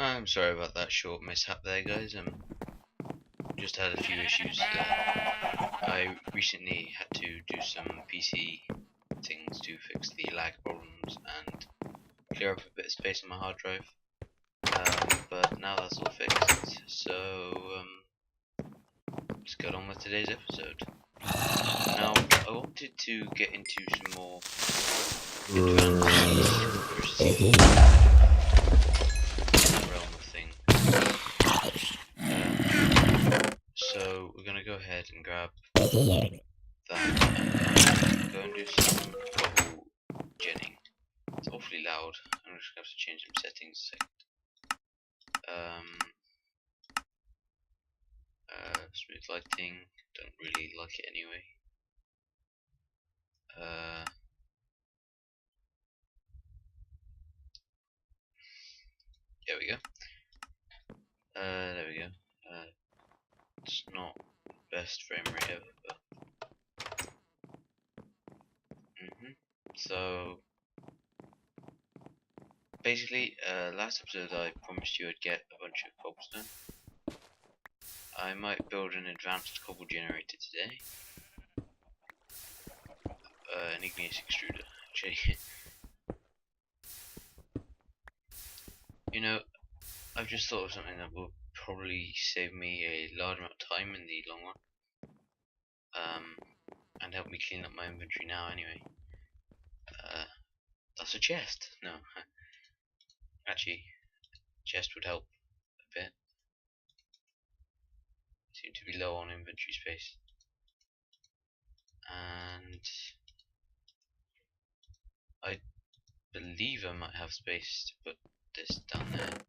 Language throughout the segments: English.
I'm sorry about that short mishap there, guys. Just had a few issues. I recently had to do some PC things to fix the lag problems and clear up a bit of space on my hard drive. But now that's all fixed, so let's get on with today's episode. Now, I wanted to get into some more advanced realm of things. So we're gonna go ahead and grab that and go and do some bubble genning. It's awfully loud. I'm just gonna have to change some settings a second. Smooth lighting, don't really like it anyway. There we go. There we go. It's not best frame rate ever, but so basically, last episode I promised you I'd get a bunch of cobblestone. I might build an advanced cobble generator today. An igneous extruder, actually. You know, I've just thought of something that will probably save me a large amount of time in the long run. And help me clean up my inventory now anyway. That's a chest. No. Actually, chest would help a bit. Seem to be low on inventory space. And I believe I might have space to put this down there.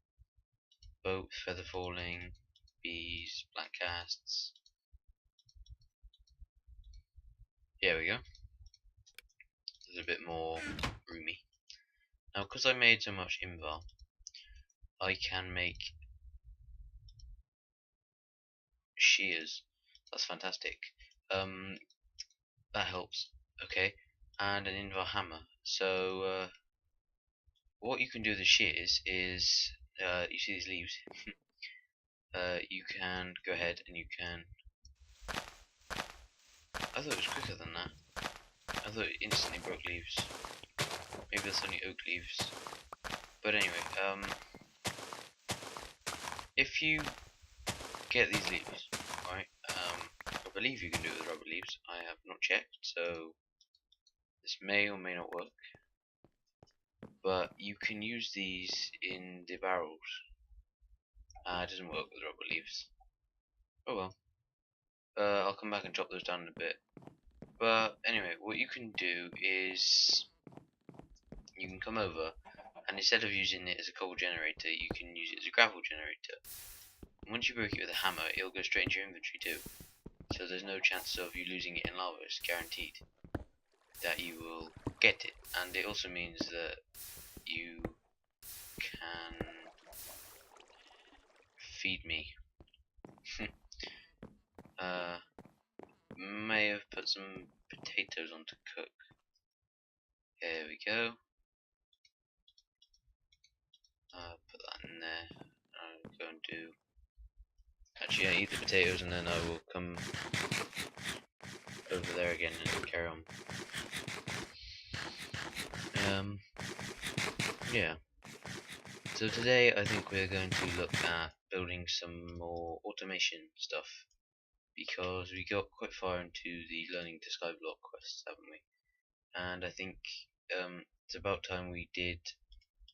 Boat, feather falling, bees, black casts. Here we go. There's a bit more roomy. Now, because I made so much invar, I can make shears. That's fantastic. That helps. Okay, and an invar hammer. So what you can do with the shears is, you see these leaves. You can go ahead and you can. I thought it was quicker than that. I thought it instantly broke leaves. Maybe that's only oak leaves. But anyway, if you get these leaves, right? I believe you can do it with rubber leaves. I have not checked, so this may or may not work. But you can use these in the barrels. It doesn't work with rubber leaves. Oh well. I'll come back and chop those down in a bit. But anyway, what you can do is you can come over, and instead of using it as a coal generator, you can use it as a gravel generator. And once you break it with a hammer, it'll go straight into your inventory too. So there's no chance of you losing it in lava. It's guaranteed that you will get it. And it also means that you can feed me. May have put some potatoes on to cook. There we go. Put that in there. I'll go and do. Actually, I eat the potatoes and then I will come over there again and carry on. Yeah. So today I think we're going to look at building some more automation stuff, because we got quite far into the learning to skyblock quests, haven't we? And I think it's about time we did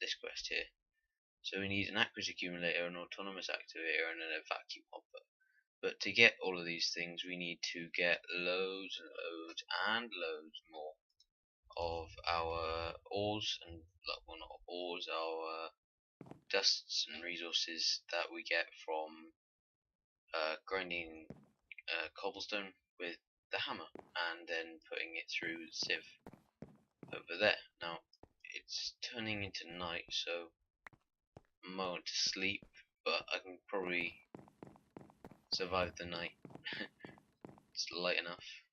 this quest here. So we need an aqueous accumulator, an autonomous activator, and a vacuum hopper. But to get all of these things, we need to get loads and loads and loads more of our ores, and well, not ores, our dusts and resources that we get from grinding cobblestone with the hammer and then putting it through the sieve over there. Now it's turning into night, so I'm going to sleep, but I can probably survive the night. It's light enough.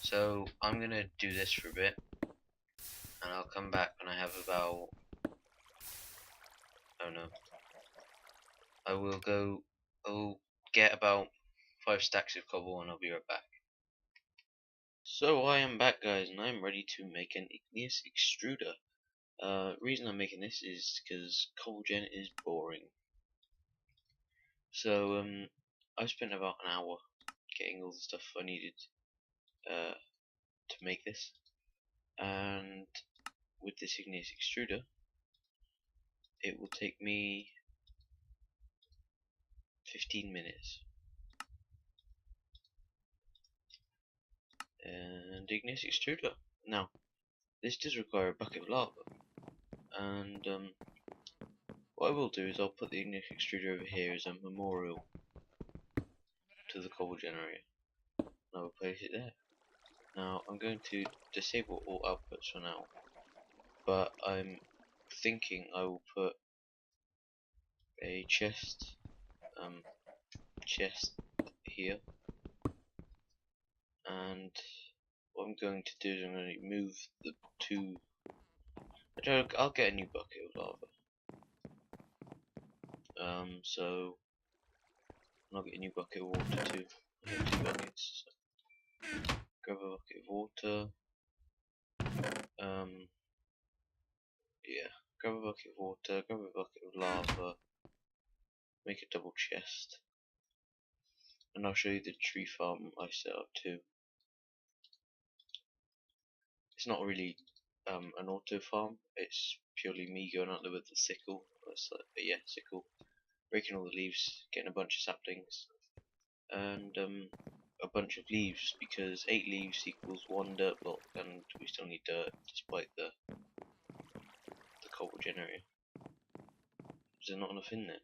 So I'm gonna do this for a bit, and I'll come back when I have about Oh no. I will get about 5 stacks of cobble and I'll be right back. So I am back, guys, and I'm ready to make an igneous extruder. Reason I'm making this is because cobble gen is boring. So I spent about an hour getting all the stuff I needed to make this, and with this igneous extruder it will take me 15 minutes. And igneous extruder. Now, this does require a bucket of lava, and what I will do is I'll put the igneous extruder over here as a memorial to the cobble generator, and I will place it there. Now, I'm going to disable all outputs for now, but I'm thinking I will put a chest here, and what I'm going to do is I'm going to move the two. I'll get a new bucket of lava. So I'll get a new bucket of water too. I have 2 buckets. So grab a bucket of water. Yeah, grab a bucket of water, grab a bucket of lava, make a double chest, and I'll show you the tree farm I set up too. It's not really an auto farm, it's purely me going out there with the sickle. But yeah, sickle, breaking all the leaves, getting a bunch of saplings, and a bunch of leaves, because 8 leaves equals 1 dirt block, and we still need dirt despite the cobble generator. Is there not enough in there?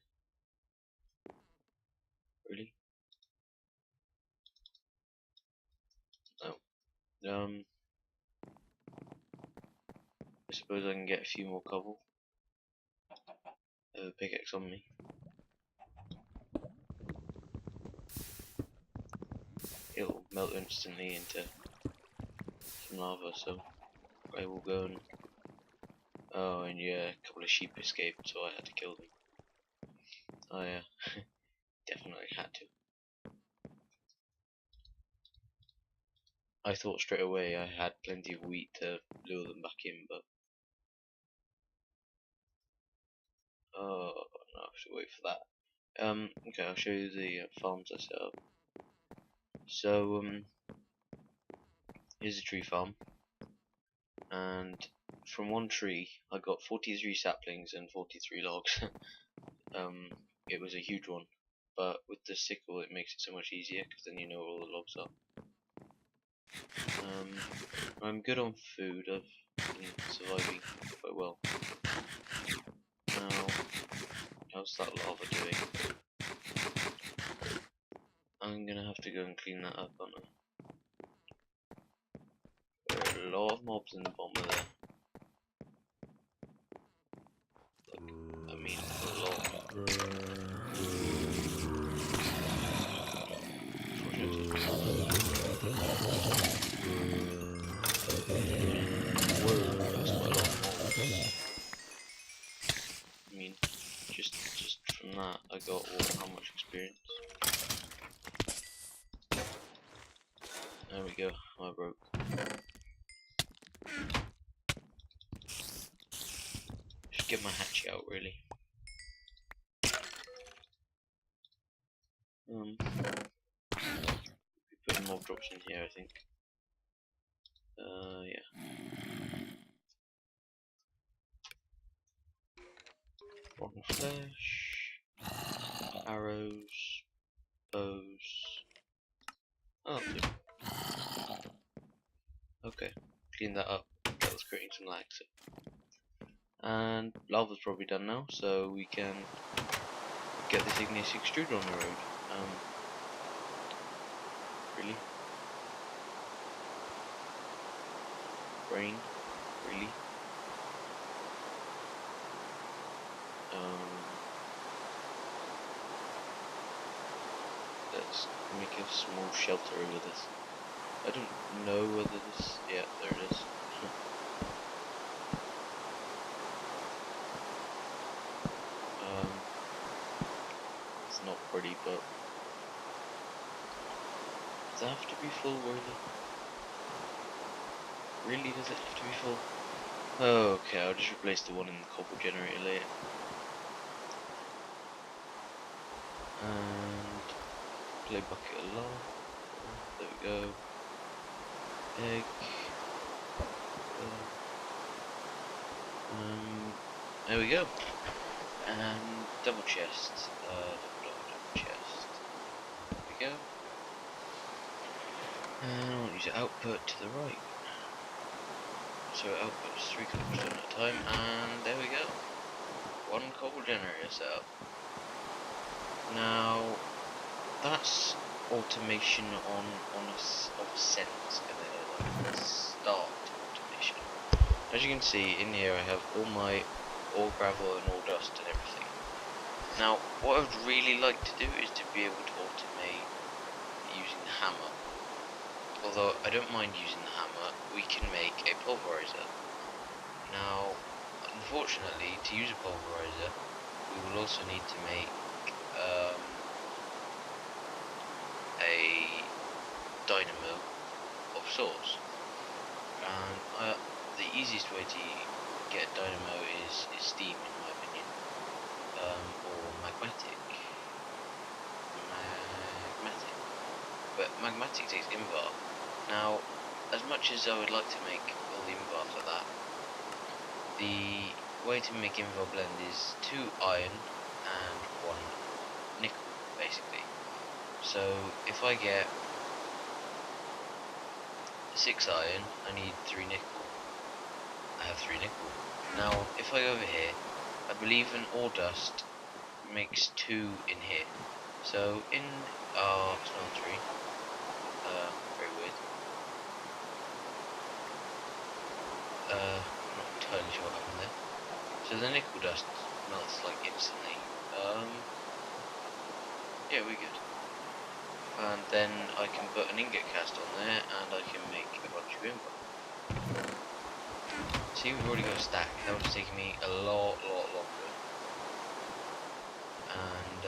Really? No. I suppose I can get a few more cobble. I have a pickaxe on me. It'll melt instantly into some lava, so I will go and... Oh, and yeah, a couple of sheep escaped, so I had to kill them. I definitely had to. I thought straight away I had plenty of wheat to lure them back in, but... Oh, no, I have to wait for that. Okay, I'll show you the farms I set up. So, here's a tree farm, and from one tree I got 43 saplings and 43 logs. It was a huge one, but with the sickle it makes it so much easier, because then you know where all the logs are. I'm good on food, I've been surviving quite well. Now, how's that lava doing? I'm gonna have to go and clean that up, aren't I? There are a lot of mobs in the bottom of there. Look, I mean, a lot. That's quite a lot of mobs. I mean, just from that I got how much experience? There we go, I broke. Just get my hatchet out, really. Be putting mob drops in here, I think. Yeah. Rotten flesh, arrows, bows. Oh, okay. Clean that up. That was creating some lag. So. And lava's probably done now, so we can get this igneous extruder on the road. Really? Brain? Really? Let's make a small shelter over this. I don't know whether this... yeah, there it is. not pretty, but does it have to be full, really? Really, does it have to be full? Okay, I'll just replace the one in the cobble generator later. And play bucket a lot. There we go. Egg. There we go. And double chest. Double chest. There we go. And I'll use output to the right. So output is 3 cobblestone at a time, and there we go. 1 cobble generator set up. Now that's automation of a sense, like start automation. As you can see in here, I have all my ore gravel and ore dust and everything. Now what I would really like to do is to be able to automate using the hammer. Although I don't mind using the hammer, we can make a pulverizer. Now unfortunately, to use a pulverizer we will also need to make a dynamo of sorts, and the easiest way to get a dynamo is steam, in my opinion, or magmatic, but magmatic takes invar. Now as much as I would like to make all the invar for that, the way to make invar blend is 2 iron and 1 nickel, basically. So if I get 6 iron, I need 3 nickel. I have 3 nickel. Now if I go over here, I believe an ore dust makes 2 in here. So in our smeltery, very weird. I'm not entirely sure what happened there. So the nickel dust melts like instantly. Yeah, we're good. And then I can put an ingot cast on there, and I can make a bunch of invar. See, we've already got a stack. That would have taken me a lot longer. And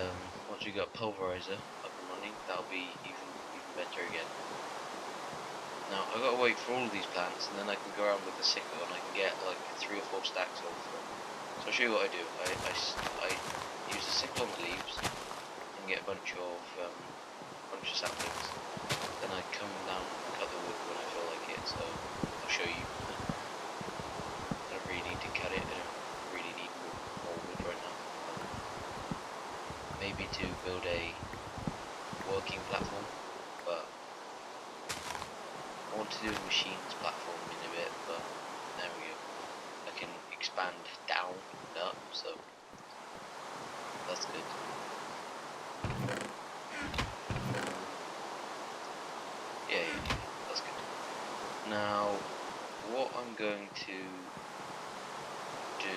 once we got pulverizer up and running, that'll be even better again. Now I've got to wait for all of these plants, and then I can go around with the sickle, and I can get like 3 or 4 stacks of them. So I'll show you what I do. I use the sickle on the leaves and get a bunch of saplings. Then I come down and cut the wood when I feel like it. So I'll show you. I don't really need to cut it. I don't really need more wood right now. Maybe to build a working platform, but I want to do a machines platform in a bit. But there we go. I can expand down and up, so that's good. Yeah, that's good. Now, what I'm going to do,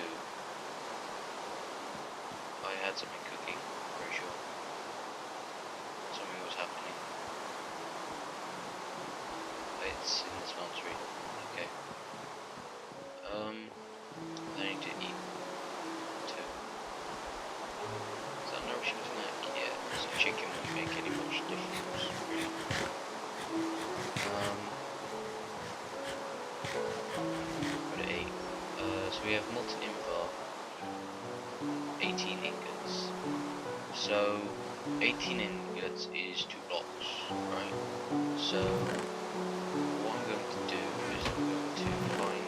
I had something cooking, pretty sure. Something was happening. It's in the smeltery. Okay. I need to eat too. Is that nourishing snack? Yeah, so chicken won't make any much difference, really. We're at 8. So we have molten invar, 18 ingots. So 18 ingots is 2 blocks, right? So what I'm going to do is I'm going to find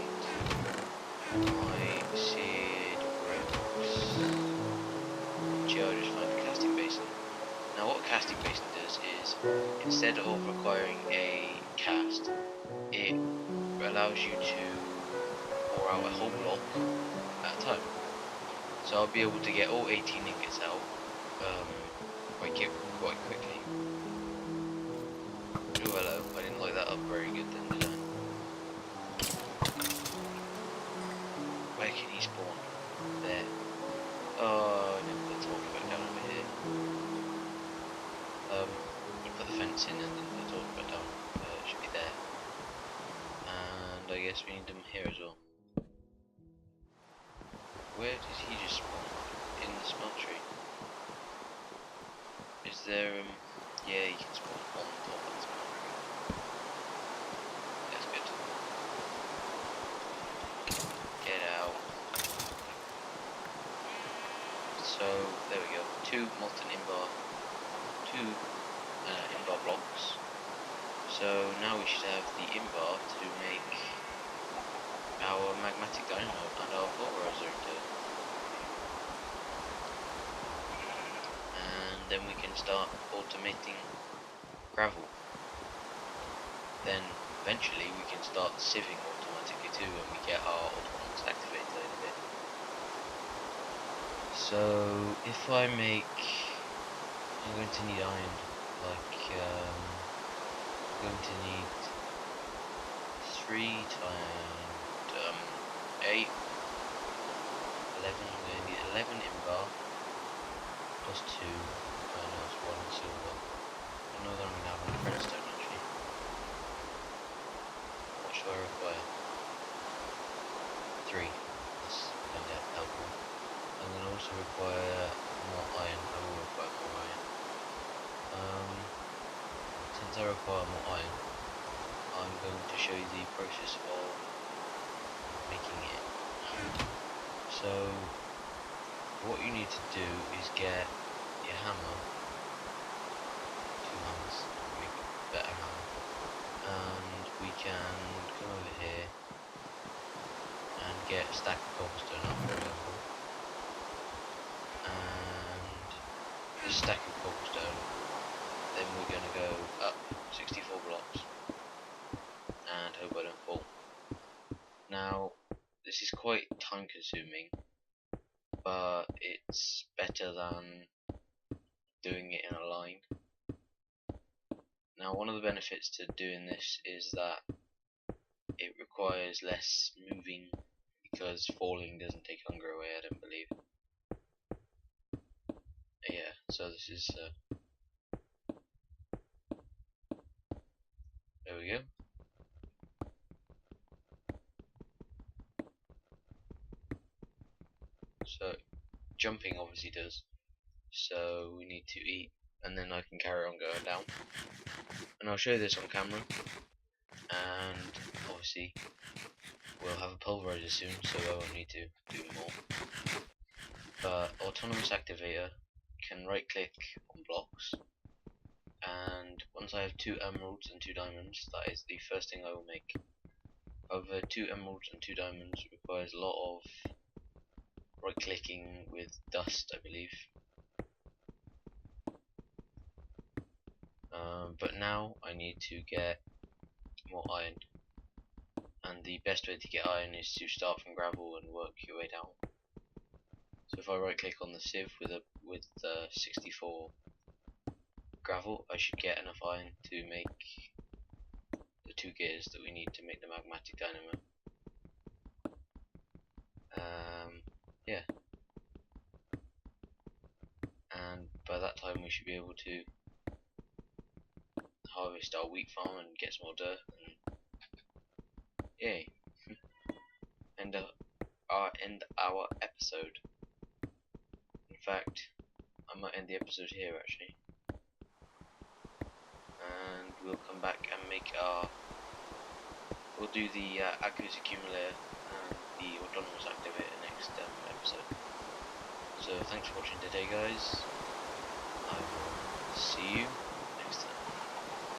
my seared bricks. Actually, I'll just find a casting basin. Now what a casting basin does is, instead of requiring a cast, it allows you to pour out a whole block at a time. So I'll be able to get all 18 ingots out quite quickly. Oh hello, I didn't light that up very good then, did I? Where can he spawn? There. Oh, I didn't put the torch back down over here. I put the fence in and then put the torch back down. It should be there. And I guess we need them here as well. Where did he just spawn? In the smeltery. Is there yeah, you can spawn on top of this boundary. That's good. Get out. So there we go. 2 molten inbar, 2 inbar blocks. So now we should have the inbar to make our magmatic dynamo and our pulverizer into it. And then we can start automating gravel. Then eventually we can start sieving automatically too when we get our autonomous activator in a bit. So if I make, I'm going to need iron, like I'm going to need 3 times 8, 11, I'm going to need 11 inbar plus 2, minus 1 silver. I know that I'm going to have enough redstone actually. What should I require? 3, that's going to help me. I'm going to also require more iron. I will require more iron. Since I require more iron, I'm going to show you the process of making it. So what you need to do is get your hammer, 2 hammers, make a better hammer, and we can come over here and get a stack of cobblestone up, for example, and this stack of cobblestone, then we're going to go up 64 blocks and hope I don't fall. Now this is quite time consuming, but it's better than doing it in a line. Now one of the benefits to doing this is that it requires less moving because falling doesn't take hunger away, I don't believe. Yeah, so this is there we go. So jumping obviously does, so we need to eat and then I can carry on going down, and I'll show you this on camera, and obviously we'll have a pulverizer soon, so I won't need to do more. But autonomous activator can right click on blocks, and once I have 2 emeralds and 2 diamonds, that is the first thing I will make. However, 2 emeralds and 2 diamonds requires a lot of right clicking with dust, I believe. But now I need to get more iron, and the best way to get iron is to start from gravel and work your way down. So if I right click on the sieve with 64 gravel, I should get enough iron to make the 2 gears that we need to make the magmatic dynamo. Yeah, and by that time we should be able to harvest our wheat farm and get some more dirt, and yay, end our episode. In fact, I might end the episode here actually, and we'll come back and we'll do the aqueous accumulator and the autonomous activator next episode. So thanks for watching today, guys.